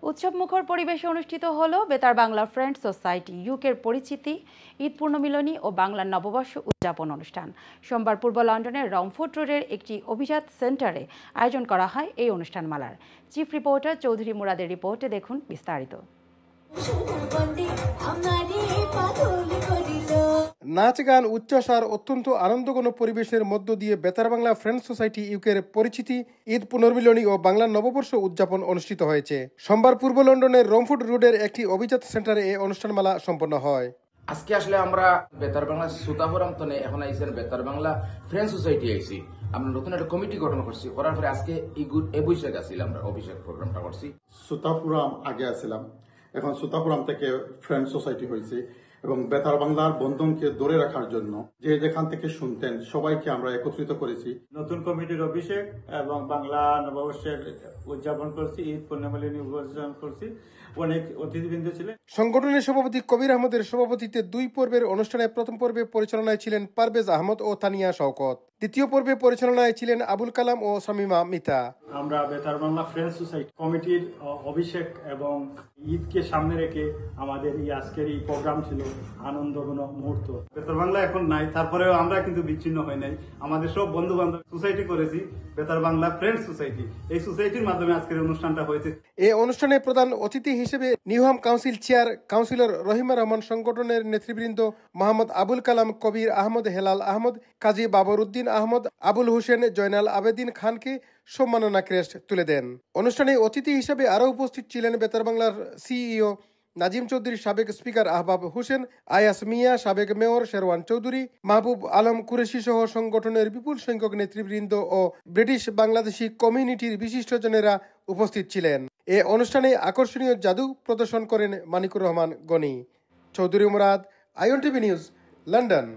উৎসবমুখর পরিবেশে অনুষ্ঠিত হলো বেতার বাংলা ফ্রেন্ডস সোসাইটি ইউকের পরিচিতি ঈদ পূর্ণমিলনী ও বাংলার নববর্ষ উদযাপন অনুষ্ঠান। সোমবার পূর্ব লন্ডনের রমফোর্ড রোডের একটি অভিজাত সেন্টারে আয়োজন করা হয় এই অনুষ্ঠানমালার। চিফ রিপোর্টার চৌধুরী মুরাদের রিপোর্টে দেখুন বিস্তারিত। নাচ গান উচ্ছ্বাস আর অত্যন্ত আনন্দঘন পরিবেশের মধ্য দিয়ে বেতার বাংলা ফ্রেন্ডস সোসাইটি ইউকের পরিচিতি ঈদ পুনর্মিলনী ও বাংলা নববর্ষ উদযাপন অনুষ্ঠিত হয়েছে। সোমবার পূর্ব লন্ডনের রমফোর্ড রোডের একটি অভিজাত সেন্টারে এই অনুষ্ঠানমালা সম্পন্ন হয়। আজকে আসলে আমরা বেতার বাংলা সুতাপুরাম তনে এখন আইসেন বেতার বাংলা ফ্রেন্ডস সোসাইটি আইসি। আমরা নতুন একটা কমিটি গঠন করছি, করার পরে আজকে অভিষেক আসছিল, আমরা অভিষেক প্রোগ্রামটা করছি। সুতাপুরাম আগে আসছিলাম, এখন সুতাপুরাম থেকে ফ্রেন্ডস সোসাইটি হয়েছে এবং বেতার বাংলার বন্ধনকে ধরে রাখার জন্য যে যেখান থেকে শুনতেন সবাইকে আমরা একত্রিত করেছি। নতুন কমিটির অভিষেক এবং বাংলা নববর্ষের উদযাপন করছি, ঈদ পূর্ণমিলনী উদযাপন করছি। অনেক অতিথিবৃন্দ ছিলেন। সংগঠনের সভাপতি কবির আহমদের সভাপতিত্বে দুই পর্বের অনুষ্ঠানে প্রথম পর্বে পরিচালনায় ছিলেন পারভেজ আহমদ ও তানিয়া শওকত। দ্বিতীয় পর্বে পরিচালনায় ছিলেন আবুল কালাম ও শামিমা মিতা। আমরা বেতার বাংলা ফ্রেন্ডস সোসাইটি কমিটির অভিষেক এবং ঈদকে সামনে রেখে আমাদের এই আজকের এই প্রোগ্রাম ছিল আনন্দঘন মুহূর্ত। বেতার বাংলা এখন নাই, তারপরেও আমরা কিন্তু বিচ্ছিন্ন হই নাই। আমাদের সব বন্ধু বান্ধব সোসাইটি করেছি বেতার বাংলা ফ্রেন্ডস সোসাইটি। এই সোসাইটির মাধ্যমে আজকের অনুষ্ঠানটা হয়েছে। এই অনুষ্ঠানে প্রধান অতিথি হিসেবে Newham council chair councillor Rahima Rahman, সংগঠনের নেতৃবৃন্দ মোহাম্মদ আবুল কালাম, কবির আহমদ, হেলাল আহমদ, কাজী বাবর উদ্দিন আহমদ, আবুল হোসেন, জয়নাল আবেদিন খানকে সম্মাননা ক্রেস্ট তুলে দেন। অনুষ্ঠানে অতিথি হিসেবে আরও উপস্থিত ছিলেন বেতার বাংলার সিইও নাজিম চৌধুরী, সাবেক স্পিকার আহবাব হোসেন, আয়াস মিয়া, সাবেক মেয়র শেরওয়ান চৌধুরী, মাহবুব আলম কুরেশি সহ সংগঠনের বিপুল সংখ্যক নেতৃবৃন্দ ও ব্রিটিশ বাংলাদেশি কমিউনিটির বিশিষ্টজনেরা উপস্থিত ছিলেন। এ অনুষ্ঠানে আকর্ষণীয় জাদু প্রদর্শন করেন Manikur Rahman Gani. Chowdhury Murad, IN TV news, London.